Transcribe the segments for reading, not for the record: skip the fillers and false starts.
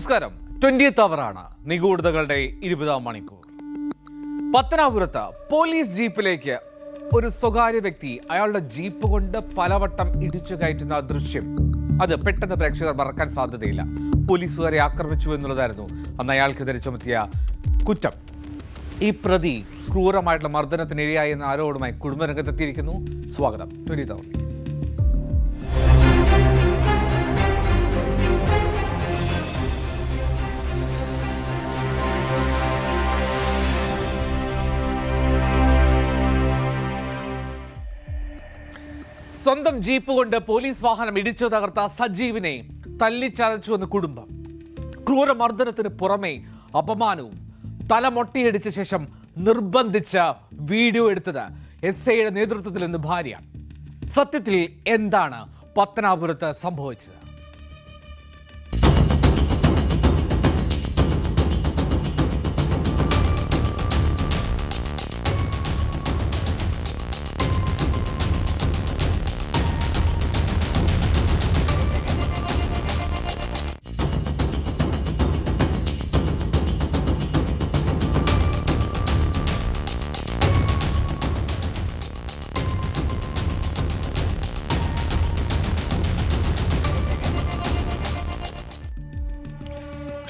നമസ്കാരം. 20th അവറാണ് നിഗൂഢതകളുടെ 20ാം മണിക്കൂർ. പത്തനാപുരത്ത് പോലീസ് ജീപ്പിലേക്ക് ഒരു സ്വകാര്യ വ്യക്തി അയാളുടെ ജീപ്പ് കൊണ്ട് പലവട്ടം ഇടിച്ചു കയറ്റുന്ന ദൃശ്യം അത് പെട്ടെന്ന് പ്രേക്ഷകർ മറക്കാൻ സാധ്യതയില്ല. പോലീസുകാരെ ആക്രമിച്ചു എന്നുള്ളതായിരുന്നു അന്ന് അയാൾക്കെതിരെ ചുമത്തിയ കുറ്റം. ഈ പ്രതി ക്രൂരമായിട്ടുള്ള മർദ്ദനത്തിനിരയായി എന്ന ആരോപണവുമായി കുടുംബരംഗത്തെത്തിയിരിക്കുന്നു. സ്വാഗതം 20th അവർ. സ്വന്തം ജീപ്പ് കൊണ്ട് പോലീസ് വാഹനം ഇടിച്ചു തകർത്ത സജീവിനെ തല്ലിച്ചതച്ചുവെന്ന് കുടുംബം. ക്രൂരമർദ്ദനത്തിന് പുറമെ അപമാനവും. തലമൊട്ടിയടിച്ച ശേഷം നിർബന്ധിച്ച വീഡിയോ എടുത്തത് SIയുടെ നേതൃത്വത്തിൽ നിന്ന് ഭാര്യ. സത്യത്തിൽ എന്താണ് പത്തനാപുരത്ത് സംഭവിച്ചത്?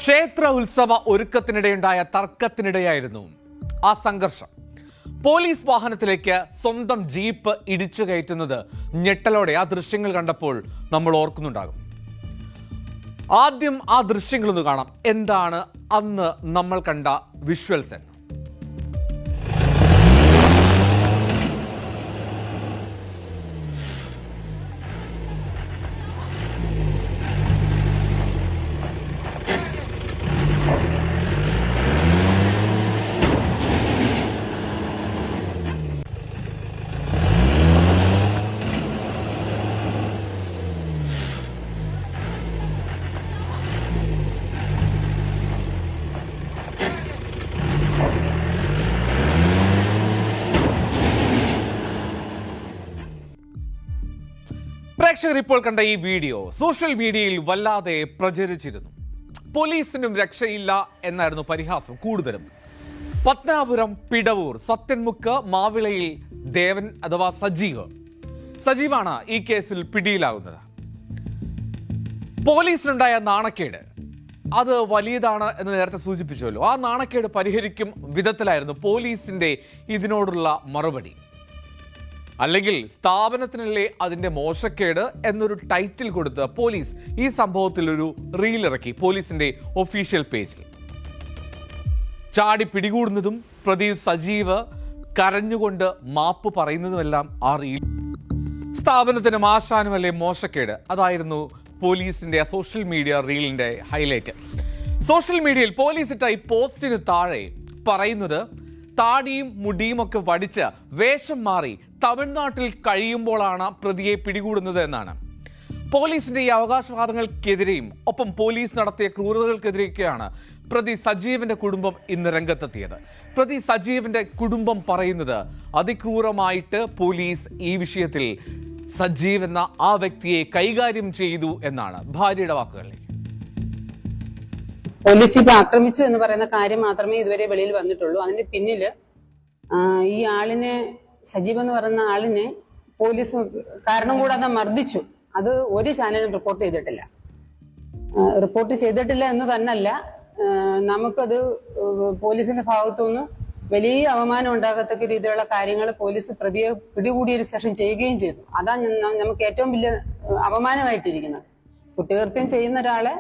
ക്ഷേത്ര ഉത്സവ ഒരുക്കത്തിനിടെയുണ്ടായ തർക്കത്തിനിടെയായിരുന്നു ആ സംഘർഷം. പോലീസ് വാഹനത്തിലേക്ക് സ്വന്തം ജീപ്പ് ഇടിച്ചു കയറ്റുന്നത് ഞെട്ടലോടെ ആ ദൃശ്യങ്ങൾ കണ്ടപ്പോൾ നമ്മൾ ഓർക്കുന്നുണ്ടാകും. ആദ്യം ആ ദൃശ്യങ്ങളൊന്ന് കാണാം. എന്താണ് അന്ന് നമ്മൾ കണ്ട വിഷ്വൽസ് എന്ന്. പ്രേക്ഷകർ ഇപ്പോൾ കണ്ട ഈ വീഡിയോ സോഷ്യൽ മീഡിയയിൽ വല്ലാതെ പ്രചരിച്ചിരുന്നു. പോലീസിനും രക്ഷയില്ല എന്നായിരുന്നു പരിഹാസം കൂടുതലും. പത്തനാപുരം പിടവൂർ സത്യൻമുക്ക് മാവിളയിൽ ദേവൻ അഥവാ സജീവാണ് ഈ കേസിൽ പിടിയിലാകുന്നത്. പോലീസിനുണ്ടായ നാണക്കേട് അത് വലിയതാണ് എന്ന് നേരത്തെ സൂചിപ്പിച്ചുവല്ലോ. ആ നാണക്കേട് പരിഹരിക്കും വിധത്തിലായിരുന്നു പോലീസിന്റെ ഇതിനോടുള്ള മറുപടി. അല്ലെങ്കിൽ സ്ഥാപനത്തിനല്ലേ അതിന്റെ മോശക്കേട് എന്നൊരു ടൈറ്റിൽ കൊടുത്ത് പോലീസ് ഈ സംഭവത്തിൽ ഒരു റീൽ ഇറക്കി പോലീസിന്റെ ഒഫീഷ്യൽ പേജിൽ. ചാടി പിടികൂടുന്നതും പ്രതി സജീവ് കരഞ്ഞുകൊണ്ട് മാപ്പ് പറയുന്നതുമെല്ലാം ആ റീൽ. സ്ഥാപനത്തിന് ആശാനുമല്ലേ മോശക്കേട്, അതായിരുന്നു പോലീസിന്റെ സോഷ്യൽ മീഡിയ റീലിന്റെ ഹൈലൈറ്റ്. സോഷ്യൽ മീഡിയയിൽ പോലീസ് ഇട്ട ഈ പോസ്റ്റിന് താഴെ പറയുന്നത് താടിയും മുടിയും ഒക്കെ വടിച്ച് വേഷം മാറി തമിഴ്നാട്ടിൽ കഴിയുമ്പോഴാണ് പ്രതിയെ പിടികൂടുന്നത് എന്നാണ്. പോലീസിന്റെ ഈ അവകാശവാദങ്ങൾക്കെതിരെയും ഒപ്പം പോലീസ് നടത്തിയ ക്രൂരതകൾക്കെതിരെയൊക്കെയാണ് പ്രതി സജീവന്റെ കുടുംബം ഇന്ന് രംഗത്തെത്തിയത്. പ്രതി സജീവന്റെ കുടുംബം പറയുന്നത് അതിക്രൂരമായിട്ട് പോലീസ് ഈ വിഷയത്തിൽ സജീവ് എന്ന ആ വ്യക്തിയെ കൈകാര്യം ചെയ്തു എന്നാണ് ഭാര്യയുടെ വാക്കുകളിലേക്ക്. പോലീസ് ഇപ്പൊ ആക്രമിച്ചു എന്ന് പറയുന്ന കാര്യം മാത്രമേ ഇതുവരെ വെളിയിൽ വന്നിട്ടുള്ളൂ. അതിന്റെ പിന്നില് ഈ ആളിനെ, സജീവ് എന്ന് പറയുന്ന ആളിനെ പോലീസ് കാരണം കൂടാതെ മർദ്ദിച്ചു. അത് ഒരു ചാനലും റിപ്പോർട്ട് ചെയ്തിട്ടില്ല. റിപ്പോർട്ട് ചെയ്തിട്ടില്ല എന്ന് തന്നല്ല, നമുക്കത് പോലീസിന്റെ ഭാഗത്തുനിന്ന് വലിയ അവമാനം ഉണ്ടാകത്തക്ക രീതിയിലുള്ള കാര്യങ്ങൾ പോലീസ് പ്രതിയെ പിടികൂടിയതിനു ശേഷം ചെയ്യുകയും ചെയ്തു. അതാണ് നമുക്ക് ഏറ്റവും വലിയ അപമാനമായിട്ടിരിക്കുന്നത്. കുറ്റകൃത്യം ചെയ്യുന്ന ഒരാളെ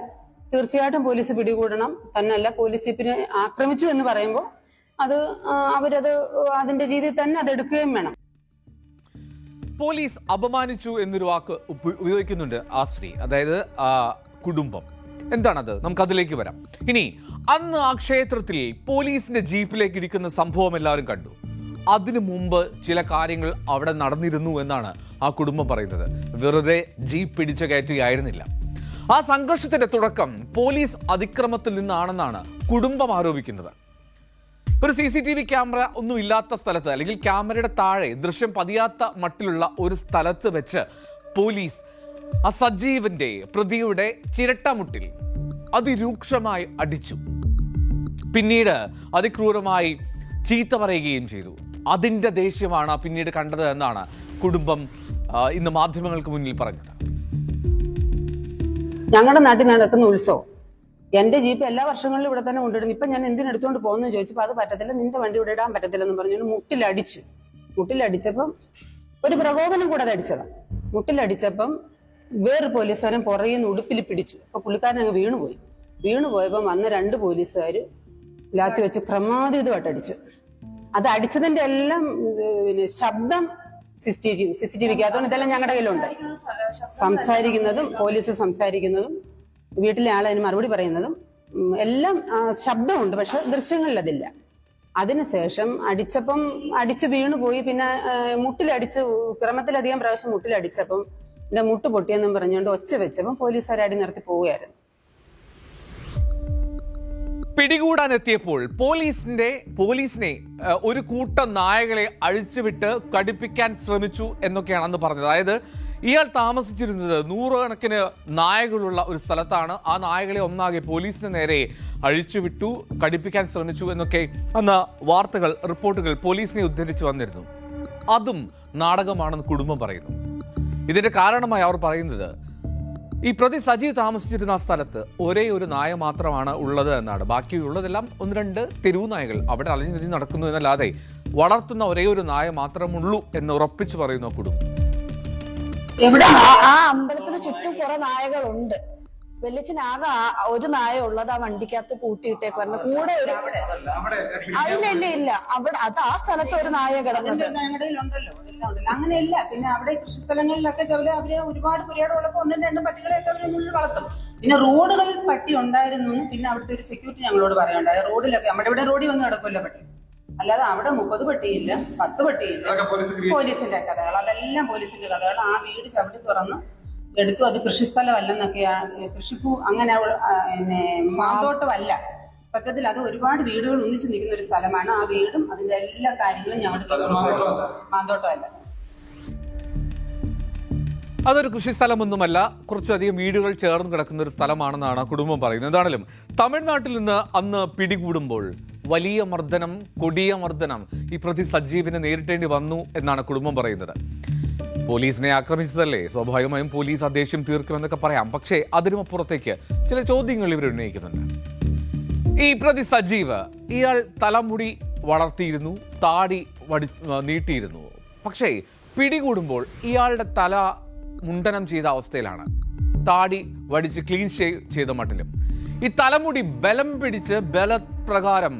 തീർച്ചയായിട്ടും പോലീസ് പിടികൂടണം. തന്നല്ല, പോലീസ് ജീപ്പിനെ ആക്രമിച്ചു എന്ന് പറയുമ്പോൾ അവരത് അതിന്റെ രീതിയിൽ തന്നെ അതെടുക്കുകയും വേണം. പോലീസ് അപമാനിച്ചു എന്നൊരു വാക്ക് ഉപയോഗിക്കുന്നുണ്ട് ആ സ്ത്രീ, അതായത് കുടുംബം. എന്താണത്? നമുക്കതിലേക്ക് വരാം. ഇനി അന്ന് ആ ക്ഷേത്രത്തിൽ പോലീസിന്റെ ജീപ്പിലേക്ക് ഇരിക്കുന്ന സംഭവം എല്ലാവരും കണ്ടു. അതിനു മുമ്പ് ചില കാര്യങ്ങൾ അവിടെ നടന്നിരുന്നു എന്നാണ് ആ കുടുംബം പറയുന്നത്. വെറുതെ ജീപ്പ് പിടിച്ചു കയറ്റുകയായിരുന്നില്ല. ആ സംഘർഷത്തിന്റെ തുടക്കം പോലീസ് അതിക്രമത്തിൽ നിന്നാണെന്നാണ് കുടുംബം ആരോപിക്കുന്നത്. ഒരു CCTV ക്യാമറ ഒന്നും ഇല്ലാത്ത സ്ഥലത്ത്, അല്ലെങ്കിൽ ക്യാമറയുടെ താഴെ ദൃശ്യം പതിയാത്ത മട്ടിലുള്ള ഒരു സ്ഥലത്ത് വെച്ച് പോലീസ് ആ സജീവന്റെ പ്രതിയുടെ ചിരട്ടമുട്ടിൽ അതിരൂക്ഷമായി അടിച്ചു. പിന്നീട് അതിക്രൂരമായി ചീത്ത പറയുകയും ചെയ്തു. അതിൻ്റെ ദേഷ്യമാണ് പിന്നീട് കണ്ടത് എന്നാണ് കുടുംബം ഇന്ന് മാധ്യമങ്ങൾക്ക് മുന്നിൽ പറഞ്ഞത്. ഞങ്ങളുടെ നാട്ടിൽ നടക്കുന്ന ഉത്സവം, എന്റെ ജീപ്പ് എല്ലാ വർഷങ്ങളിലും ഇവിടെ തന്നെ കൊണ്ടിടുന്നു. ഇപ്പൊ ഞാൻ എന്തിനെടുത്തോണ്ട് പോകുന്നു ചോദിച്ചപ്പോൾ അത് പറ്റത്തില്ല, നിന്റെ വണ്ടി ഇവിടെ ഇടാൻ പറ്റത്തില്ലെന്ന് പറഞ്ഞു മുട്ടിലടിച്ചപ്പം ഒരു പ്രകോപനം കൂടെ അത് അടിച്ചതാണ്. മുട്ടിലടിച്ചപ്പം വേറൊരു പോലീസുകാരൻ പുറകിൽ നിന്ന് ഉടുപ്പിൽ പിടിച്ചു. അപ്പൊ പുള്ളിക്കാരൻ അങ്ങ് വീണുപോയപ്പം വന്ന 2 പോലീസുകാർ ലാത്തി വെച്ച് ക്രമാതീതമായിട്ട് അടിച്ചു. അത് അടിച്ചതിന്റെ എല്ലാം ശബ്ദം CCTV അതുകൊണ്ട് ഇതെല്ലാം ഞങ്ങളുടെ കയ്യിലുണ്ട്. സംസാരിക്കുന്നതും പോലീസ് സംസാരിക്കുന്നതും വീട്ടിലെ ആളതിന് മറുപടി പറയുന്നതും എല്ലാം ശബ്ദമുണ്ട്, പക്ഷെ ദൃശ്യങ്ങളിൽ അതില്ല. അതിനുശേഷം അടിച്ച് വീണുപോയി. പിന്നെ മുട്ടിലടിച്ച് ക്രമത്തിലധികം പ്രാവശ്യം മുട്ടിലടിച്ചപ്പം എന്റെ മുട്ട് പൊട്ടിയെന്നും പറഞ്ഞുകൊണ്ട് ഒച്ച വെച്ചപ്പം പോലീസുകാർ അടി നിർത്തി പോവുകയായിരുന്നു. പിടികൂടാനെത്തിയപ്പോൾ പോലീസിനെ ഒരു കൂട്ടം നായകളെ അഴിച്ചുവിട്ട് കടിപ്പിക്കാൻ ശ്രമിച്ചു എന്നൊക്കെയാണ് അന്ന് പറഞ്ഞത്. അതായത് ഇയാൾ താമസിച്ചിരുന്നത് 100 കണക്കിന് നായകളുള്ള ഒരു സ്ഥലത്താണ്. ആ നായകളെ ഒന്നാകെ പോലീസിന് നേരെ അഴിച്ചുവിട്ടു, കടിപ്പിക്കാൻ ശ്രമിച്ചു എന്നൊക്കെ അന്ന് റിപ്പോർട്ടുകൾ പോലീസിനെ ഉദ്ധരിച്ചു വന്നിരുന്നു. അതും നാടകമാണെന്ന് കുടുംബം പറയുന്നു. ഇതിന്റെ കാരണമായി അവർ പറയുന്നത് ഈ പ്രതി സജീവ് താമസിച്ചിരുന്ന ആ സ്ഥലത്ത് ഒരേ ഒരു നായ മാത്രമാണ് ഉള്ളത് എന്നാണ്. ബാക്കിയുള്ളതെല്ലാം 1-2 തെരുവു നായകൾ അവിടെ അലഞ്ഞു നടക്കുന്നു എന്നല്ലാതെ വളർത്തുന്ന ഒരേ ഒരു നായ മാത്രമുള്ളൂ എന്ന് ഉറപ്പിച്ചു പറയുന്നു കുടുംബം. ഇവിടെ ആ അമ്പലത്തിന് ചുറ്റും കുറെ നായകളുണ്ട്. വെള്ളിച്ചിനാകെ ഒരു നായ ഉള്ളത് ആ വണ്ടിക്കകത്ത് പൂട്ടിയിട്ടേക്കുവായിരുന്നു. കൂടെ ഒരു ഇല്ല അവിടെ അത് ആ സ്ഥലത്ത് ഒരു നായ കിടന്നത് അങ്ങനെയല്ല. പിന്നെ അവിടെ കൃഷിസ്ഥലങ്ങളിലൊക്കെ അവര് ഒരുപാട് പുരയോടുള്ളപ്പോ 1-2 പട്ടികളെയൊക്കെ അവര് ഉള്ളിൽ വളർത്തും. പിന്നെ റോഡുകളിൽ പട്ടി ഉണ്ടായിരുന്നു. പിന്നെ അവിടുത്തെ ഒരു സെക്യൂരിറ്റി ഞങ്ങളോട് പറയുണ്ടായി, റോഡിലൊക്കെ നമ്മുടെ ഇവിടെ റോഡിൽ വന്ന് കിടക്കുമല്ലോ പട്ടി, അല്ലാതെ അവിടെ 30 പട്ടിയില്ല, 10 പട്ടിയില്ല. പോലീസിന്റെ കഥകൾ, അതെല്ലാം പോലീസിന്റെ കഥകൾ. ആ വീട് ചവിട്ടി തുറന്ന് എടുത്തു. അത് കൃഷിസ്ഥലമല്ലെന്നൊക്കെയാണ്, കൃഷിപ്പൂ അങ്ങനെ മാന്തോട്ടമല്ല. സത്യത്തിൽ അത് ഒരുപാട് വീടുകൾ ഒന്നിച്ച് നിൽക്കുന്ന ഒരു സ്ഥലമാണ്. ആ വീടും അതിന്റെ എല്ലാ കാര്യങ്ങളും ഞങ്ങളുടെ മാന്തോട്ടമല്ല. അതൊരു കൃഷിസ്ഥലമൊന്നുമല്ല, കുറച്ചധികം വീടുകൾ ചേർന്ന് കിടക്കുന്ന ഒരു സ്ഥലമാണെന്നാണ് കുടുംബം പറയുന്നത്. എന്താണെങ്കിലും തമിഴ്നാട്ടിൽ നിന്ന് അന്ന് പിടികൂടുമ്പോൾ വലിയ മർദ്ദനം, കൊടിയ മർദ്ദനം ഈ പ്രതി സജീവിനെ നേരിട്ടേണ്ടി വന്നു എന്നാണ് കുടുംബം പറയുന്നത്. പോലീസിനെ ആക്രമിച്ചതല്ലേ, സ്വാഭാവികമായും പോലീസ് ആ ദേഷ്യം തീർക്കുമെന്നൊക്കെ പറയാം. പക്ഷേ അതിനുമപ്പുറത്തേക്ക് ചില ചോദ്യങ്ങൾ ഇവർ ഉന്നയിക്കുന്നുണ്ട്. ഈ പ്രതി സജീവ് ഇയാൾ തലമുടി വളർത്തിയിരുന്നു, താടി നീട്ടിയിരുന്നു. പക്ഷേ പിടികൂടുമ്പോൾ ഇയാളുടെ തല മുണ്ടനം ചെയ്ത അവസ്ഥയിലാണ്, താടി വടിച്ച് ക്ലീൻ ചെയ്ത മട്ടിലും. ഈ തലമുടി ബലം പിടിച്ച് ബലപ്രകാരം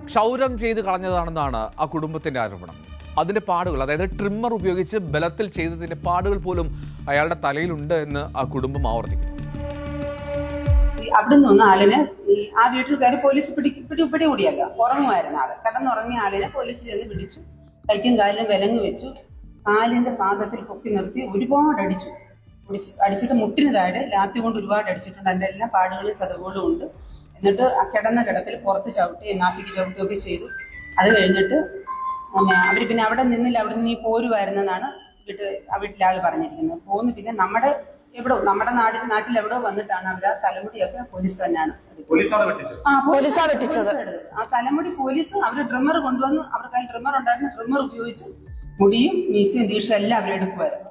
ക്ഷൗരം ചെയ്ത് കളഞ്ഞതാണെന്നാണ് ആ കുടുംബത്തിന്റെ ആരോപണം. അതിന്റെ പാടുകൾ, അതായത് ട്രിമ്മർ ഉപയോഗിച്ച് ബലത്തിൽ ചെയ്തതിന്റെ പാടുകൾ പോലും അയാളുടെ തലയിലുണ്ട് എന്ന് ആ കുടുംബം ആവർത്തിക്കുന്നു. അവിടെ നിന്ന് വന്ന ആളിനെ ആ വീട്ടിൽ കയറി പോലീസ് പിടികൂടിയല്ല, ഉറങ്ങുമായിരുന്ന ആള്, കിടന്നുറങ്ങിയ ആളിനെ പോലീസ് ചെന്ന് പിടിച്ചു. കൈക്കും കാലിലും വിലങ്ങ് വെച്ചു, കാലിന്റെ പാദത്തിൽ പൊക്കി നിർത്തി ഒരുപാട് അടിച്ചിട്ട് മുട്ടിന് താഴെ ലാത്തി കൊണ്ട് ഒരുപാട് അടിച്ചിട്ടുണ്ട്. അതിന്റെ എല്ലാ പാടുകളും ചതവുകളും ഉണ്ട്. എന്നിട്ട് ആ കിടന്ന കിടത്തിൽ പുറത്ത് ചവിട്ടി നാപ്പിക്ക് ചവിട്ടുകയൊക്കെ ചെയ്തു. അത് കഴിഞ്ഞിട്ട് അവര് പിന്നെ അവിടെ നിന്നില്ല, അവിടെ നിന്ന് പോരുമായിരുന്നെന്നാണ് വീട്ടിലെ ആള് പറഞ്ഞിരിക്കുന്നത്. പോന്ന് പിന്നെ നമ്മുടെ നാട്ടിൽ എവിടെയോ വന്നിട്ടാണ് അവർ ആ തലമുടിയൊക്കെ പോലീസ് തന്നെയാണ് വെട്ടിച്ചത്. ആ തലമുടി പോലീസ് അവര് ഡ്രിമ്മർ കൊണ്ടുവന്ന്, അവർക്ക് അതിൽ ഡ്രിമ്മർ ഉണ്ടായിരുന്നു, ഡ്രിമ്മർ ഉപയോഗിച്ച് മുടിയും മീശയും ദീക്ഷയും എല്ലാം അവരെടുക്കുമായിരുന്നു.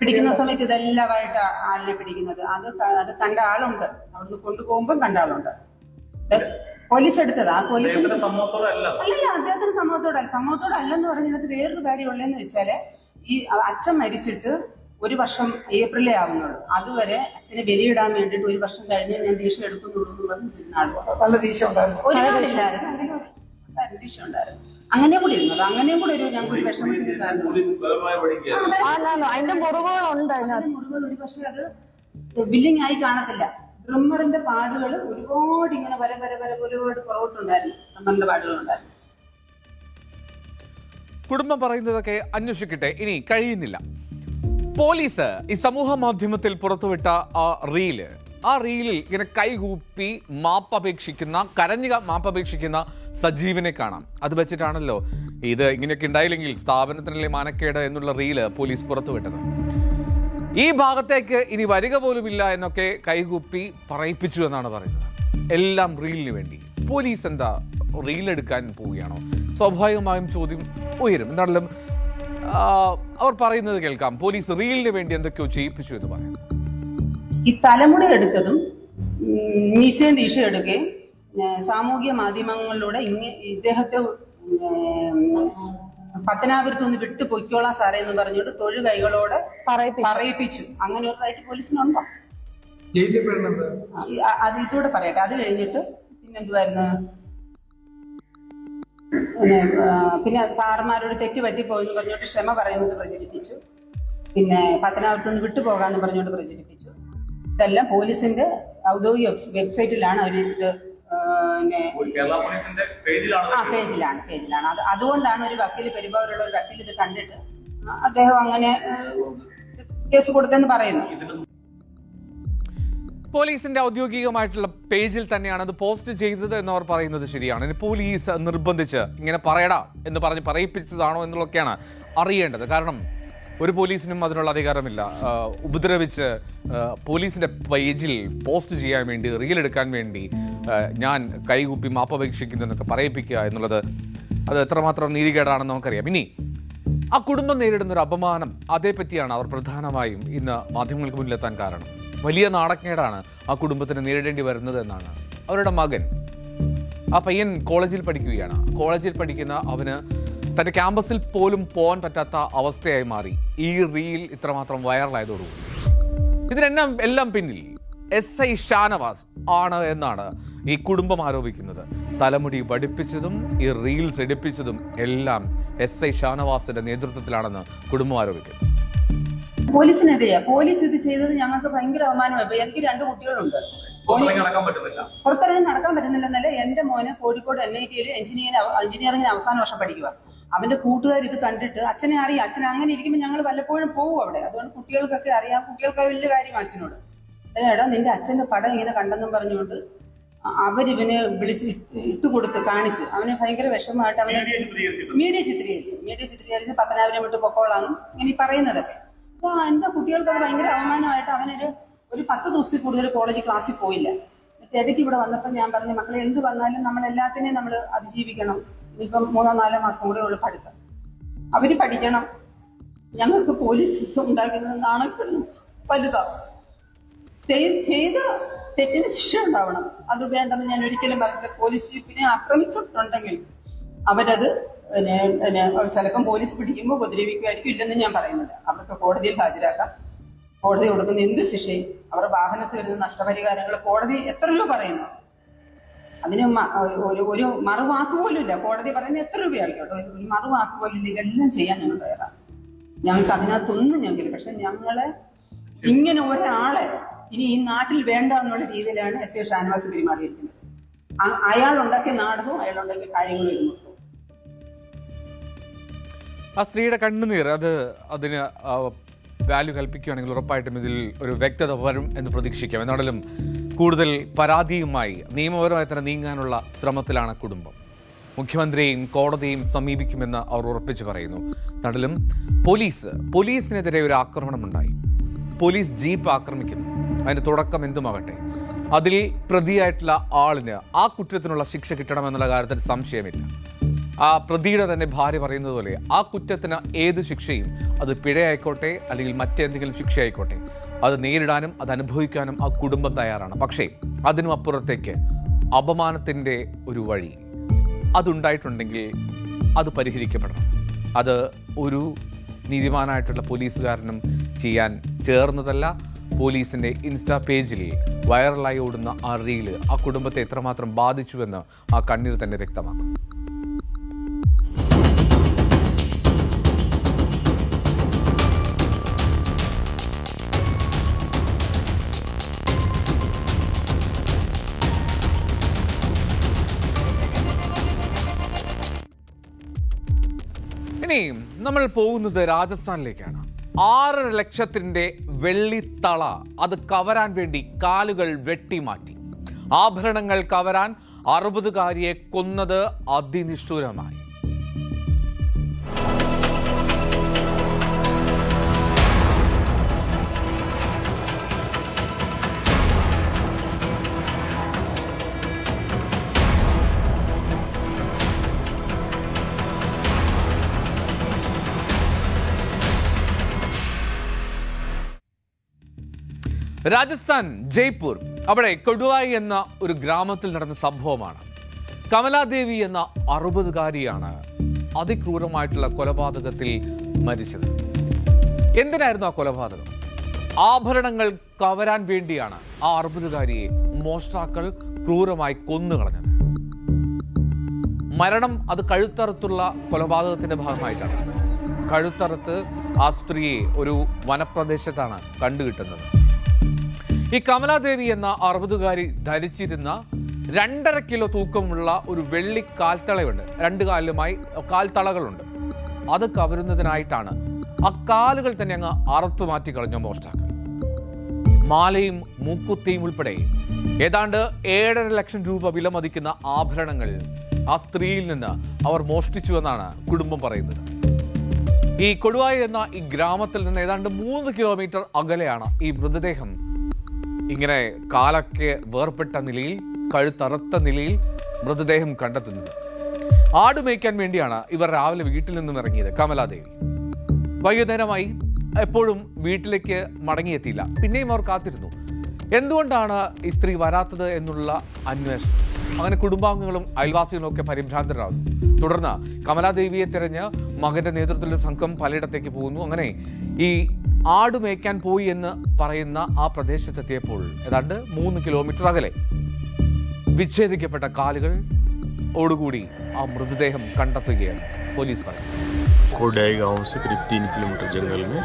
പിടിക്കുന്ന സമയത്ത് ഇതെല്ലാമായിട്ട് ആളിനെ പിടിക്കുന്നത്. അത് കണ്ട ആളുണ്ട്, അവിടുന്ന് കൊണ്ടുപോകുമ്പോൾ കണ്ട ആളുണ്ട്. പോലീസ് എടുത്തത് ആ പോലീസ് അല്ലല്ല, അദ്ദേഹത്തിന് സമൂഹത്തോടല്ലെന്ന് പറഞ്ഞതിനകത്ത് വേറൊരു കാര്യമുള്ളതെന്ന് വെച്ചാല്, ഈ അച്ഛൻ മരിച്ചിട്ട് 1 വർഷം ഏപ്രിലേ ആവുന്നുള്ളൂ. അതുവരെ അച്ഛനെ ബലിയിടാൻ വേണ്ടിട്ട് 1 വർഷം കഴിഞ്ഞ് ഞാൻ ദീക്ഷ എടുക്കുന്നുള്ളൂ എന്ന് പറഞ്ഞിരുന്ന ദീക്ഷ ഉണ്ടായിരുന്നു. അങ്ങനെയും കൂടി ഇരുന്നത്, അങ്ങനെയും കൂടി ഒരു ഞങ്ങൾക്ക് വിഷമത്തിൽ അതിന്റെ മുറിവുകളുണ്ട്. മുറിവുകൾ ഒരു പക്ഷെ അത് ബില്ലിംഗ് ആയി കാണത്തില്ല. ഡ്രിമ്മറിന്റെ പാടുകൾ ഒരുപാട് ഇങ്ങനെ ഒരുപാട് പുറകോട്ടുണ്ടായിരുന്നു. ഡ്രിമ്മറിന്റെ പാടുകൾ ഉണ്ടായിരുന്നു. കുടുംബം പറയുന്നതൊക്കെ അന്വേഷിക്കട്ടെ, ഇനി കഴിയുന്നില്ല. പോലീസ് ഈ സമൂഹ മാധ്യമത്തിൽ പുറത്തുവിട്ട ആ റീലിൽ ഇങ്ങനെ കൈകൂപ്പി കരഞ്ഞ മാപ്പപേക്ഷിക്കുന്ന സജീവിനെ കാണാം. അത് വെച്ചിട്ടാണല്ലോ ഇത് ഇങ്ങനെയൊക്കെ ഉണ്ടായില്ലെങ്കിൽ സ്ഥാപനത്തിനല്ലേ മാനക്കേട് എന്നുള്ള റീല് പോലീസ് പുറത്തുവിട്ടത്. ഈ ഭാഗത്തേക്ക് ഇനി വരിക പോലുമില്ല എന്നൊക്കെ കൈകൂപ്പി പറയിപ്പിച്ചു എന്നാണ് പറയുന്നത്. എല്ലാം റീലിന് വേണ്ടി. പോലീസ് എന്താ റീലെടുക്കാൻ പോവുകയാണോ? സ്വാഭാവികമായും ചോദ്യം ഉയരും. എന്താണെങ്കിലും അവർ പറയുന്നത് കേൾക്കാം. പോലീസ് റീലിന് വേണ്ടി എന്തൊക്കെയോ ചെയ്യിപ്പിച്ചു എന്ന് പറയുന്നു. ഈ തലമുടി എടുത്തതും മീശയും തീശയും എടുക്കുകയും സാമൂഹ്യ മാധ്യമങ്ങളിലൂടെ ഇദ്ദേഹത്തെ പത്തനാപുരത്ത് നിന്ന് വിട്ടു പൊയ്ക്കോളാം സാറേ എന്ന് പറഞ്ഞുകൊണ്ട് തൊഴിൽ കൈകളോടെ പറയിപ്പിച്ചു. അങ്ങനെ ഒരു റൈറ്റ് പോലീസിനുണ്ടോ? അത് ഇതൂടെ പറയട്ടെ. അത് കഴിഞ്ഞിട്ട് പിന്നെന്തുവായിരുന്നു, പിന്നെ സാറുമാരോട് തെറ്റ് പറ്റിപ്പോയെന്ന് പറഞ്ഞുകൊണ്ട് ക്ഷമ പറയുന്നത് പ്രചരിപ്പിച്ചു. പിന്നെ പത്തനാപുരത്ത് നിന്ന് വിട്ടുപോകാന്ന് പറഞ്ഞുകൊണ്ട് പ്രചരിപ്പിച്ചു. ഇതെല്ലാം പോലീസിന്റെ ഔദ്യോഗിക വെബ്സൈറ്റിലാണ് അവർ ഇത് പേജിലാണ്. അതുകൊണ്ടാണ് ഒരു വക്കീല്, പെരുമ്പാവൂരുള്ള ഒരു വക്കീൽ ഇത് കണ്ടിട്ട് അദ്ദേഹം അങ്ങനെ കേസ് കൊടുത്തെന്ന് പറയുന്നു. പോലീസിന്റെ ഔദ്യോഗികമായിട്ടുള്ള പേജിൽ തന്നെയാണ് അത് പോസ്റ്റ് ചെയ്തത് എന്നവർ പറയുന്നത് ശരിയാണ്. ഇനി പോലീസ് നിർബന്ധിച്ച് ഇങ്ങനെ പറയടാ എന്ന് പറഞ്ഞ് പറയിപ്പിച്ചതാണോ എന്നുള്ളതൊക്കെയാണ് അറിയേണ്ടത്. കാരണം ഒരു പോലീസിനും അതിനുള്ള അധികാരമില്ല. ഉപദ്രവിച്ച് പോലീസിന്റെ പേജിൽ പോസ്റ്റ് ചെയ്യാൻ വേണ്ടി, റീലെടുക്കാൻ വേണ്ടി ഞാൻ കൈകൂപ്പി മാപ്പപേക്ഷിക്കുന്നു എന്നൊക്കെ പറയിപ്പിക്കുക എന്നുള്ളത് അത് എത്രമാത്രം നീതികേടാണെന്ന് നമുക്കറിയാം. ഇനി ആ കുടുംബം നേരിടുന്ന ഒരു അപമാനം, അതേപ്പറ്റിയാണ് അവർ പ്രധാനമായും ഇന്ന് മാധ്യമങ്ങൾക്ക് മുന്നിലെത്താൻ കാരണം. വലിയ നാണക്കേടാണ് ആ കുടുംബത്തിന് നേരിടേണ്ടി വരുന്നത് എന്നാണ്. അവരുടെ മകൻ, ആ പയ്യൻ കോളേജിൽ പഠിക്കുകയാണ്. കോളേജിൽ പഠിക്കുന്ന അവന് തൻ്റെ ക്യാമ്പസിൽ പോലും പോകാൻ പറ്റാത്ത അവസ്ഥയായി മാറി ഈ റീൽ ഇത്രമാത്രം വൈറലായതോടുകൂടി. ഇതിനെല്ലാം പിന്നിൽ SI ഷാനവാസ് ആണ് എന്നാണ് ഈ കുടുംബം ആരോപിക്കുന്നത്. തലമുടി പഠിപ്പിച്ചതും ഈ റീൽസ് എടുപ്പിച്ചതും എല്ലാം SI ഷാനവാസിന്റെ നേതൃത്വത്തിലാണെന്ന് കുടുംബം ആരോപിക്കുന്നു. പോലീസിനെതിരെയാ. പോലീസ് ഇത് ചെയ്തത് ഞങ്ങൾക്ക് ഭയങ്കര അവമാനമായി. എനിക്ക് 2 കുട്ടികളുണ്ട്. പുറത്തിറങ്ങി നടക്കാൻ പറ്റുന്നില്ലെന്നല്ല. എന്റെ മോനെ കോഴിക്കോട് NIT എഞ്ചിനീയറിംഗിന് അവസാന വർഷം പഠിക്കുക. അവന്റെ കൂട്ടുകാർ ഇത് കണ്ടിട്ട് അച്ഛനെ അറിയാം. അച്ഛൻ അങ്ങനെ ഇരിക്കുമ്പോൾ ഞങ്ങൾ വല്ലപ്പോഴും പോകും അവിടെ. അതുകൊണ്ട് കുട്ടികൾക്കൊക്കെ അറിയാം. കുട്ടികൾക്ക് വലിയ കാര്യം അച്ഛനോട്. എടാ നിന്റെ അച്ഛന്റെ പടം ഇങ്ങനെ കണ്ടെന്നും പറഞ്ഞുകൊണ്ട് അവരിവനെ വിളിച്ച് ഇട്ടുകൊടുത്ത് കാണിച്ച് അവന് ഭയങ്കര വിഷമമായിട്ട് അവന് മീഡിയ ചിത്രീകരിച്ച് പത്തനാപുരം വിട്ട് പൊക്കോളാന്നും ഇങ്ങനെ പറയുന്നതൊക്കെ. അപ്പൊ എന്റെ കുട്ടികൾക്ക് അത് ഭയങ്കര അവമാനമായിട്ട് ഒരു 10 ദിവസത്തിൽ കൂടുതൽ കോളേജ് ക്ലാസ്സിൽ പോയില്ല. ഇടയ്ക്ക് ഇവിടെ വന്നപ്പോൾ ഞാൻ പറഞ്ഞു, മക്കളെ എന്ത് വന്നാലും നമ്മൾ എല്ലാത്തിനെയും നമ്മൾ അതിജീവിക്കണം. ഇനിയിപ്പം 3-4 മാസം കൂടെ ഉള്ള പഠിത്തം, അവര് പഠിക്കണം. ഞങ്ങൾക്ക് പോലീസ് ഉണ്ടാക്കുന്നത് നാണക്കേടും വലുതാവും. ചെയ്ത തെറ്റിന് ശിക്ഷ ഉണ്ടാവണം. അത് വേണ്ടെന്ന് ഞാൻ ഒരിക്കലും പറഞ്ഞില്ല. പോലീസ് ജീപ്പിനെ ആക്രമിച്ചിട്ടുണ്ടെങ്കിൽ അവരത് ചിലപ്പം പോലീസ് പിടിക്കുമ്പോൾ ഉപദ്രവിക്കുമായിരിക്കും. ഇല്ലെന്ന് ഞാൻ പറയുന്നില്ല. അവർക്ക് കോടതിയിൽ ഹാജരാക്കാം. കോടതി കൊടുക്കുന്ന എന്ത് ശിക്ഷയും, അവരുടെ വാഹനത്തിൽ വരുന്ന നഷ്ടപരിഹാരങ്ങൾ കോടതി എത്രയോ പറയുന്നു. അതിന് ഒരു മറുവാക്ക് പോലും ഇല്ല. കോടതി പറയുന്നത് എത്ര രൂപയായിക്കോട്ടെ, ഒരു മറുവാക്ക് പോലും ഇല്ല. ഇതെല്ലാം ചെയ്യാൻ ഞങ്ങൾ തയ്യാറാണ്. ഞങ്ങൾക്ക് അതിനകത്തൊന്നും ഞങ്ങൾക്ക്. പക്ഷെ ഞങ്ങളെ ഇങ്ങനെ ഒരാളെ ഇനി ഈ നാട്ടിൽ വേണ്ട എന്നുള്ള രീതിയിലാണ് SI ഷാനവാസ് പെരുമാറിയിരിക്കുന്നത്. അയാൾ ഉണ്ടാക്കിയ നാടകവും അയാൾ ഉണ്ടാക്കിയ കാര്യങ്ങളും ഇരുന്നു. ആ സ്ത്രീയുടെ കണ്ണുനീർ അതിന് വാല്യൂ കൽപ്പിക്കുകയാണെങ്കിൽ ഉറപ്പായിട്ടും ഇതിൽ ഒരു വ്യക്തത വരും എന്ന് പ്രതീക്ഷിക്കാം. എന്നാണെങ്കിലും കൂടുതൽ പരാതിയുമായി നിയമപരമായി തന്നെ നീങ്ങാനുള്ള ശ്രമത്തിലാണ് കുടുംബം. മുഖ്യമന്ത്രിയെയും കോടതിയെയും സമീപിക്കുമെന്ന് അവർ ഉറപ്പിച്ചു പറയുന്നു. എന്നാണെങ്കിലും പോലീസിനെതിരെ ഒരു ആക്രമണമുണ്ടായി. Police jeep ആക്രമിക്കുന്നു. അതിന് തുടക്കം എന്തുമാകട്ടെ, അതിൽ പ്രതിയായിട്ടുള്ള ആളിന് ആ കുറ്റത്തിനുള്ള ശിക്ഷ കിട്ടണമെന്നുള്ള കാര്യത്തിൽ സംശയമില്ല. ആ പ്രതിയുടെ തന്നെ ഭാര്യ പറയുന്നത് പോലെ ആ കുറ്റത്തിന് ഏത് ശിക്ഷയും, അത് പിഴയായിക്കോട്ടെ അല്ലെങ്കിൽ മറ്റെന്തെങ്കിലും ശിക്ഷയായിക്കോട്ടെ, അത് നേരിടാനും അത് അനുഭവിക്കാനും ആ കുടുംബം തയ്യാറാണ്. പക്ഷേ അതിനും അപ്പുറത്തേക്ക് അപമാനത്തിൻ്റെ ഒരു വഴി അതുണ്ടായിട്ടുണ്ടെങ്കിൽ അത് പരിഹരിക്കപ്പെടണം. അത് ഒരു നീതിമാനായിട്ടുള്ള പോലീസുകാരനും ചെയ്യാൻ ചേർന്നതല്ല. പോലീസിൻ്റെ ഇൻസ്റ്റാ പേജിൽ വൈറലായി ഓടുന്ന ആ റീല് ആ കുടുംബത്തെ എത്രമാത്രം ബാധിച്ചുവെന്ന് ആ കണ്ണീർ തന്നെ വ്യക്തമാക്കും. ഇനി നമ്മൾ പോകുന്നത് രാജസ്ഥാനിലേക്കാണ്. 6 ലക്ഷത്തിന്റെ വെള്ളിത്തള അത് കവരാൻ വേണ്ടി കാലുകൾ വെട്ടിമാറ്റി. ആഭരണങ്ങൾ കവരാൻ 60കാരിയെ കൊന്നത് അതിനിഷ്ഠൂരമായി. രാജസ്ഥാൻ ജയ്പൂർ അവിടെ കൊടുവായി എന്ന ഒരു ഗ്രാമത്തിൽ നടന്ന സംഭവമാണ്. കമലാദേവി എന്ന 60-കാരിയാണ് അതിക്രൂരമായിട്ടുള്ള കൊലപാതകത്തിൽ മരിച്ചത്. എന്തിനായിരുന്നു ആ കൊലപാതകം? ആഭരണങ്ങൾ കവരാൻ വേണ്ടിയാണ് ആ 60-കാരിയെ മോഷ്ടാക്കൾ ക്രൂരമായി കൊന്നുകളഞ്ഞത്. മരണം അത് കഴുത്തറുത്തുള്ള കൊലപാതകത്തിന്റെ ഭാഗമായിട്ടാണ്. കഴുത്തറുത്ത് ആ സ്ത്രീയെ ഒരു വനപ്രദേശത്താണ് കണ്ടുകിട്ടുന്നത്. ഈ കമലാദേവി എന്ന 60-കാരി ധരിച്ചിരുന്ന 2.5 കിലോ തൂക്കമുള്ള ഒരു വെള്ളി കാൽത്തളയുണ്ട്. 2 കാലിലുമായി കാൽത്തളകളുണ്ട്. അത് കവരുന്നതിനായിട്ടാണ് ആ കാലുകൾ തന്നെ അങ്ങ് അറുത്തു മാറ്റി കളഞ്ഞ മോഷ്ടാക്കൾ. മാലയും മൂക്കുത്തിയും ഉൾപ്പെടെ ഏതാണ്ട് 7.5 ലക്ഷം രൂപ വില മതിക്കുന്ന ആഭരണങ്ങൾ ആ സ്ത്രീയിൽ നിന്ന് അവർ മോഷ്ടിച്ചു എന്നാണ് കുടുംബം പറയുന്നത്. ഈ കൊടുവായി എന്ന ഈ ഗ്രാമത്തിൽ നിന്ന് ഏതാണ്ട് 3 കിലോമീറ്റർ അകലെയാണ് ഈ മൃതദേഹം ഇങ്ങനെ കാലൊക്കെ വേർപെട്ട നിലയിൽ, കഴുത്തറുത്ത നിലയിൽ മൃതദേഹം കണ്ടെത്തുന്നത്. ആട് മേയ്ക്കാൻ വേണ്ടിയാണ് ഇവർ രാവിലെ വീട്ടിൽ നിന്നും ഇറങ്ങിയത്. കമലാദേവി വൈകുന്നേരമായി എപ്പോഴും വീട്ടിലേക്ക് മടങ്ങിയെത്തിയില്ല. പിന്നെയും അവർ കാത്തിരുന്നു. എന്തുകൊണ്ടാണ് ഈ സ്ത്രീ വരാത്തത് എന്നുള്ള അന്വേഷണം. അങ്ങനെ കുടുംബാംഗങ്ങളും അയൽവാസികളും ഒക്കെ പരിഭ്രാന്തരാകുന്നു. തുടർന്ന് കമലാദേവിയെ തിരഞ്ഞ് മകന്റെ നേതൃത്വത്തിലുള്ള സംഘം പലയിടത്തേക്ക് പോകുന്നു. അങ്ങനെ ഈ ആട് മേയ്ക്കാൻ പോയി എന്ന് പറയുന്ന ആ പ്രദേശത്തെത്തിയപ്പോൾ ഏതാണ്ട് 3 കിലോമീറ്റർ അകലെ വിച്ഛേദിക്കപ്പെട്ട കാലുകൾ ഓടുകൂടി ആ മൃതദേഹം കണ്ടെത്തുകയാണ് പോലീസ് പറയുന്നത്. कोडाई गांव से करीब 3 किलोमीटर जंगल में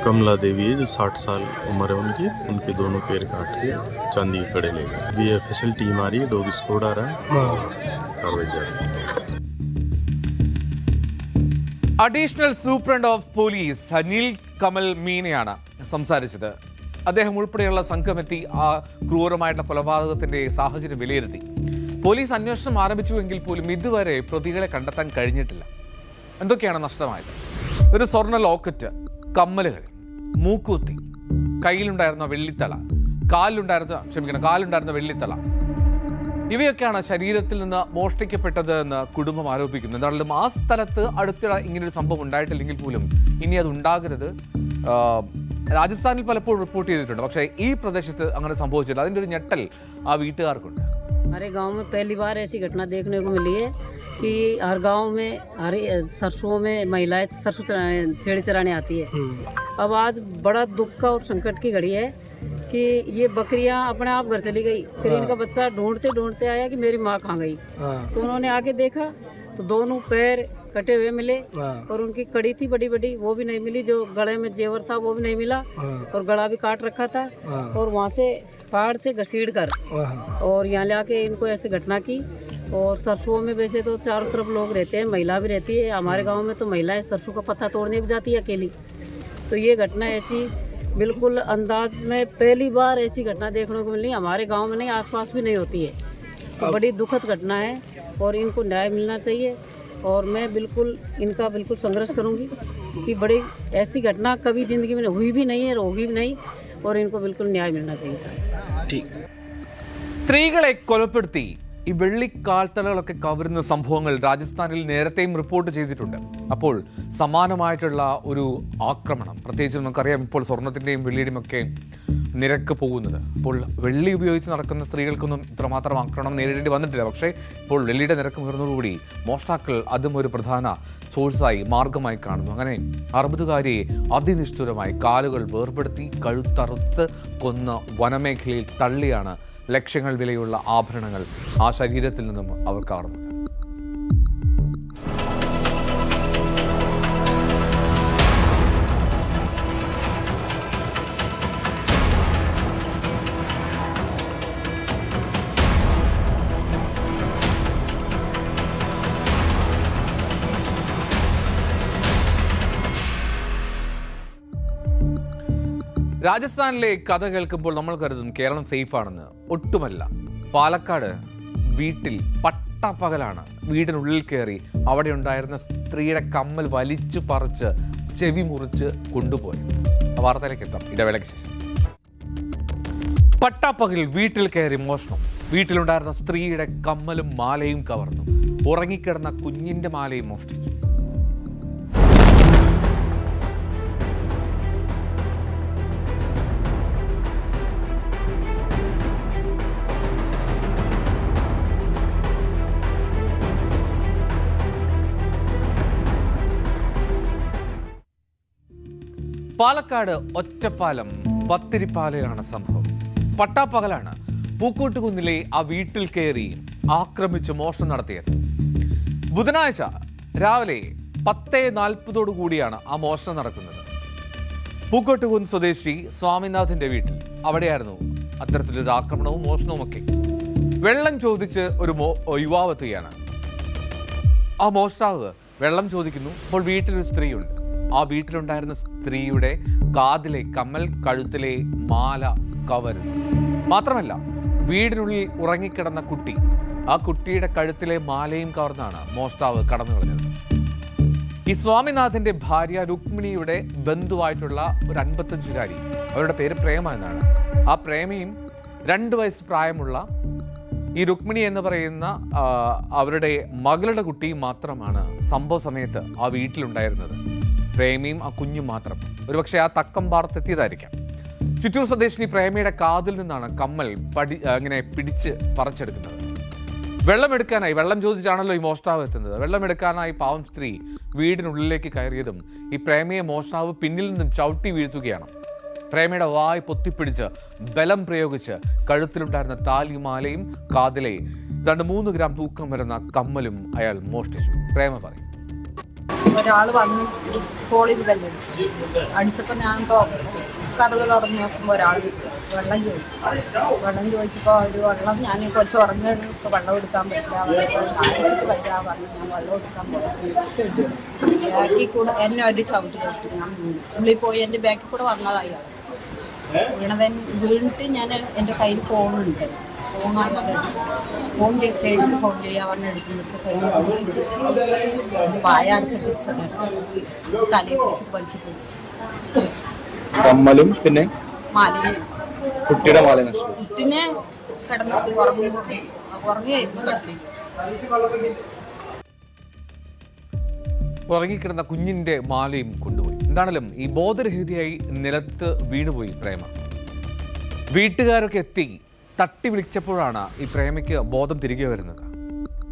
कमला देवी है, जो 60 साल उम्र है उनकी, उनके दोनों पैर काट के चांदी के कड़े ले गए. बीएफएसएल टीम आ रही है, डॉग स्क्वाड आ रहा है, कार्रवाई जारी है. Additional superintendent of police Anil Kamal മീനയാണ് സംസാരിച്ചത്. അദ്ദേഹം ഉൾപ്പെടെയുള്ള സംഘമെത്തി ആ ക്രൂരമായിട്ടുള്ള കൊലപാതകത്തിന്റെ സാഹചര്യം വിലയിരുത്തി. പോലീസ് അന്വേഷണം ആരംഭിച്ചുവെങ്കിൽ പോലും ഇതുവരെ പ്രതികളെ കണ്ടെത്താൻ കഴിഞ്ഞിട്ടില്ല. എന്തൊക്കെയാണ് നഷ്ടമായത്? ഒരു സ്വർണ്ണ ലോക്കറ്റ്, കമ്മലുകൾ, മൂക്കൂത്തി, കയ്യിലുണ്ടായിരുന്ന വെള്ളിത്തള, കാലുണ്ടായിരുന്ന വെള്ളിത്തള, ഇവയൊക്കെയാണ് ശരീരത്തിൽ നിന്ന് മോഷ്ടിക്കപ്പെട്ടത് എന്ന് കുടുംബം ആരോപിക്കുന്നു. എന്തായാലും ആ സ്ഥലത്ത് അടുത്തിടെ ഇങ്ങനൊരു സംഭവം ഉണ്ടായിട്ടില്ലെങ്കിൽ പോലും ഇനി അത് ഉണ്ടാകരുത്. രാജസ്ഥാനിൽ പലപ്പോഴും റിപ്പോർട്ട് ചെയ്തിട്ടുണ്ട്. പക്ഷേ ഈ പ്രദേശത്ത് അങ്ങനെ സംഭവിച്ചില്ല. അതിൻ്റെ ഒരു ഞെട്ടൽ ആ വീട്ടുകാർക്കുണ്ട്. हमारे गांव में पहली बार ऐसी घटना देखने को मिली है कि हर गांव में हर सरसों में महिलाएं सरसों छेड़ी चराने आती है. अब आज बड़ा दुख का और संकट की घड़ी है कि ये बकरियां अपने आप घर चली गई. फिर इनका बच्चा ढूंढते आया कि मेरी माँ कहाँ गई. तो उन्होंने आके देखा तो दोनों पैर कटे हुए मिले और उनकी कड़ी थी बड़ी बड़ी, वो भी नहीं मिली. जो गले में जेवर था वो भी नहीं मिला और गला भी काट रखा था. और वहाँ से पहाड़ से घसीट कर और यहाँ ले आके इनको ऐसी घटना की. और सरसों में वैसे तो चारों तरफ लोग रहते हैं, महिला भी रहती है. हमारे गांव में तो महिलाएं सरसों का पत्ता तोड़ने भी जाती है अकेली. तो ये घटना ऐसी बिल्कुल अंदाज में पहली बार ऐसी घटना देखने को मिली. हमारे गांव में नहीं, आसपास भी नहीं होती है. तो बड़ी दुखद घटना है और इनको न्याय मिलना चाहिए. और मैं बिल्कुल इनका बिल्कुल संघर्ष करूँगी कि बड़ी ऐसी घटना कभी ज़िंदगी में हुई भी नहीं है, होगी भी नहीं. और इनको बिल्कुल न्याय मिलना चाहिए सर. ठीक. സ്ത്രീകളെ കൊലപ്പെടുത്തി ഈ വെള്ളിക്കാൽത്തലകളൊക്കെ കവരുന്ന സംഭവങ്ങൾ രാജസ്ഥാനിൽ നേരത്തെയും റിപ്പോർട്ട് ചെയ്തിട്ടുണ്ട്. അപ്പോൾ സമാനമായിട്ടുള്ള ഒരു ആക്രമണം, പ്രത്യേകിച്ച് നമുക്കറിയാം ഇപ്പോൾ സ്വർണത്തിൻ്റെയും വെള്ളിയുടെയും ഒക്കെ നിരക്ക് പോകുന്നത്. അപ്പോൾ വെള്ളി ഉപയോഗിച്ച് നടക്കുന്ന സ്ത്രീകൾക്കൊന്നും ഇത്രമാത്രം ആക്രമണം നേരിടേണ്ടി വന്നിട്ടില്ല. പക്ഷേ ഇപ്പോൾ വെള്ളിയുടെ നിരക്ക് ഉയർന്നതോടുകൂടി മോഷ്ടാക്കൾ അതും ഒരു പ്രധാന സോഴ്സായി, മാർഗമായി കാണുന്നു. അങ്ങനെ 60-കാരിയെ അതിനിഷ്ഠുരമായി കാലുകൾ വേർപെടുത്തി കഴുത്തറുത്ത് കൊന്ന വനമേഖലയിൽ തള്ളിയാണ് ലക്ഷങ്ങൾ വിലയുള്ള ആഭരണങ്ങൾ ആ ശരീരത്തിൽ നിന്നും അവർ കവർന്നത്. രാജസ്ഥാനിലെ കഥ കേൾക്കുമ്പോൾ നമ്മൾ കരുതും കേരളം സേഫാണെന്ന്. ഒട്ടുമല്ല. പാലക്കാട് വീട്ടിൽ പട്ടാപ്പകലാണ് വീടിനുള്ളിൽ കയറി അവിടെ ഉണ്ടായിരുന്ന സ്ത്രീയുടെ കമ്മൽ വലിച്ചു പറിച്ച് ചെവി മുറിച്ച് കൊണ്ടുപോയത്. വാർത്തയിലേക്ക് എത്താം ഇടവേളയ്ക്ക് ശേഷം. പട്ടാപ്പകൽ വീട്ടിൽ കയറി മോഷണം. വീട്ടിലുണ്ടായിരുന്ന സ്ത്രീയുടെ കമ്മലും മാലയും കവർന്നു. ഉറങ്ങിക്കിടന്ന കുഞ്ഞിന്റെ മാലയും മോഷ്ടിച്ചു. പാലക്കാട് ഒറ്റപ്പാലം പത്തിരിപ്പാലയിലാണ് സംഭവം. പട്ടാപ്പകലാണ് പൂക്കോട്ടുകുന്നിലെ ആ വീട്ടിൽ കയറി ആക്രമിച്ച് മോഷണം നടത്തിയത്. ബുധനാഴ്ച രാവിലെ 10:40 കൂടിയാണ് ആ മോഷണം നടക്കുന്നത്. പൂക്കോട്ടുകുന്ന് സ്വദേശി സ്വാമിനാഥിന്റെ വീട്ടിൽ അവിടെയായിരുന്നു അത്തരത്തിലൊരു ആക്രമണവും മോഷണവും ഒക്കെ. വെള്ളം ചോദിച്ച് ഒരു യുവാവ് എത്തുകയാണ്. ആ മോഷ്ടാവ് വെള്ളം ചോദിക്കുന്നു. അപ്പോൾ വീട്ടിലൊരു സ്ത്രീയുണ്ട്. ആ വീട്ടിലുണ്ടായിരുന്ന സ്ത്രീയുടെ കാതിലെ കമ്മൽ, കഴുത്തിലെ മാല കവരുന്നു. മാത്രമല്ല, വീടിനുള്ളിൽ ഉറങ്ങിക്കിടന്ന കുട്ടി, ആ കുട്ടിയുടെ കഴുത്തിലെ മാലയും കവർന്നാണ് മോഷ്ടാവ് കടന്നു കളഞ്ഞത്. ഈ സ്വാമിനാഥന്റെ ഭാര്യ രുക്മിണിയുടെ ബന്ധുവായിട്ടുള്ള ഒരു 55-കാരി, അവരുടെ പേര് പ്രേമ എന്നാണ്. ആ പ്രേമയും 2 വയസ്സ് പ്രായമുള്ള ഈ രുക്മിണി എന്ന് പറയുന്ന അവരുടെ മകളുടെ കുട്ടിയും മാത്രമാണ് സംഭവ സമയത്ത് ആ വീട്ടിലുണ്ടായിരുന്നത്. പ്രേമയും ആ കുഞ്ഞും മാത്രം. ഒരുപക്ഷെ ആ തക്കം പാർത്തെത്തിയതായിരിക്കാം. ചിറ്റൂർ സ്വദേശിനി പ്രേമയുടെ കാതിൽ നിന്നാണ് കമ്മൽ അങ്ങനെ പിടിച്ച് പറിച്ചെടുക്കുന്നത്. വെള്ളമെടുക്കാനായി, വെള്ളം ചോദിച്ചാണല്ലോ ഈ മോഷ്ടാവ് എത്തുന്നത്. വെള്ളമെടുക്കാനായി പാവം സ്ത്രീ വീടിനുള്ളിലേക്ക് കയറിയതും ഈ പ്രേമയെ മോഷ്ടാവ് പിന്നിൽ നിന്നും ചവിട്ടി വീഴ്ത്തുകയാണ്. പ്രേമയുടെ വായ് പൊത്തിപ്പിടിച്ച് ബലം പ്രയോഗിച്ച് കഴുത്തിലുണ്ടായിരുന്ന താലിമാലയും കാതിലെ 3 ഗ്രാം തൂക്കം വരുന്ന കമ്മലും അയാൾ മോഷ്ടിച്ചു. പ്രേമ പറയും. ഒരാൾ വന്ന് കോളിൽ ബെല്ലടിച്ചു. അടിച്ചപ്പോൾ ഞാൻ കഥക് തുറന്ന് നോക്കുമ്പോൾ ഒരാൾ വെള്ളം ചോദിച്ചപ്പോൾ ഒരു വെള്ളം, ഞാൻ കൊച്ചു ഉറങ്ങുകയാണ്, ഇപ്പോൾ വെള്ളം എടുക്കാൻ പറ്റില്ല, അടിച്ചിട്ട് വരിക പറഞ്ഞു. ഞാൻ വെള്ളം എടുക്കാൻ പോയി. ബാക്കിൽ കൂടെ എന്നെ ഒരു ചവിട്ടി ചവിട്ടി ഞാൻ വീണു. ഉള്ളിൽ പോയി എൻ്റെ ബാക്കിൽ കൂടെ വന്നതായി വീണിട്ട് ഞാൻ എൻ്റെ കയ്യിൽ ഫോണുണ്ട്. ഫോൺ ചേച്ചിക്ക് ഫോൺ ചെയ്യാൻ പറഞ്ഞ എടുക്കുമ്പോഴേക്ക് വായ അടച്ച് പിടിച്ചത് തലയിൽ പിടിച്ചിട്ട് വലിച്ചിട്ട് കമ്മലും പിന്നെ മാലയും കുട്ടിയുടെ മാല കുട്ടിനെ കിടന്ന് ഉറങ്ങിയായിരുന്നു കട്ടിൽ. ഉറങ്ങിക്കിടന്ന കുഞ്ഞിന്റെ മാലയും കൊണ്ടുപോയി. എന്താണെങ്കിലും ഈ ബോധരഹിതയായി നിലത്ത് വീണുപോയി പ്രേമ. വീട്ടുകാരൊക്കെ എത്തി തട്ടി വിളിച്ചപ്പോഴാണ് ഈ പ്രേമയ്ക്ക് ബോധം തിരികെ വരുന്നത്.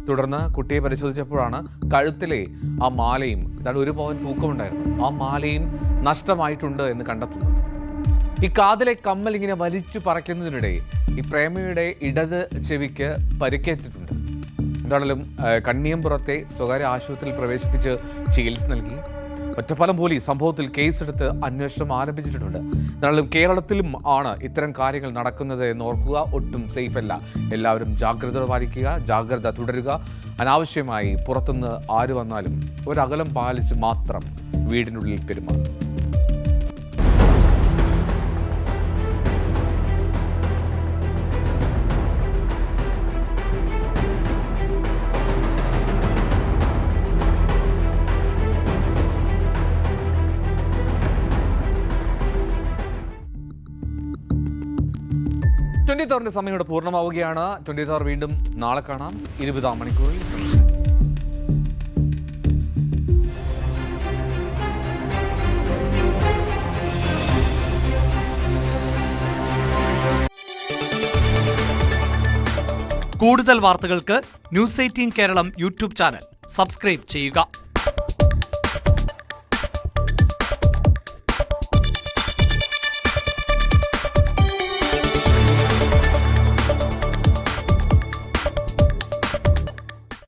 തുടർന്ന് കുട്ടിയെ പരിശോധിച്ചപ്പോഴാണ് കഴുത്തിലെ ആ മാലയും, 1 പവൻ തൂക്കമുണ്ടായിരുന്നു, ആ മാലയും നഷ്ടമായിട്ടുണ്ട് എന്ന് കണ്ടെത്തുന്നത്. ഈ കാതിലെ കമ്മൽ ഇങ്ങനെ വലിച്ചു പറിക്കുന്നതിനിടെ ഈ പ്രേമയുടെ ഇടത് ചെവിക്ക് പരിക്കേറ്റിട്ടുണ്ട്. എന്താണെങ്കിലും കണ്ണിയമ്പുറത്തെ സ്വകാര്യ ആശുപത്രിയിൽ പ്രവേശിപ്പിച്ച് ചികിത്സ നൽകി. ഒറ്റപ്പാലം പോലീസ് സംഭവത്തിൽ കേസെടുത്ത് അന്വേഷണം ആരംഭിച്ചിട്ടുണ്ട്. എന്നാലും കേരളത്തിലും ആണ് ഇത്തരം കാര്യങ്ങൾ നടക്കുന്നത് എന്ന് ഓർക്കുക. ഒട്ടും സേഫ് അല്ല. എല്ലാവരും ജാഗ്രത പാലിക്കുക, ജാഗ്രത തുടരുക. അനാവശ്യമായി പുറത്തുനിന്ന് ആര് വന്നാലും ഒരകലം പാലിച്ച് മാത്രം വീടിനുള്ളിൽ പെരുമാറും. ന്റെ സമയം ഇവിടെ പൂർണ്ണമാവുകയാണ്. 24 വീണ്ടും നാളെ കാണാം 20-ാം മണിക്കൂറിൽ. കൂടുതൽ വാർത്തകൾക്ക് News 18 Keralam YouTube channel subscribe ചെയ്യുക.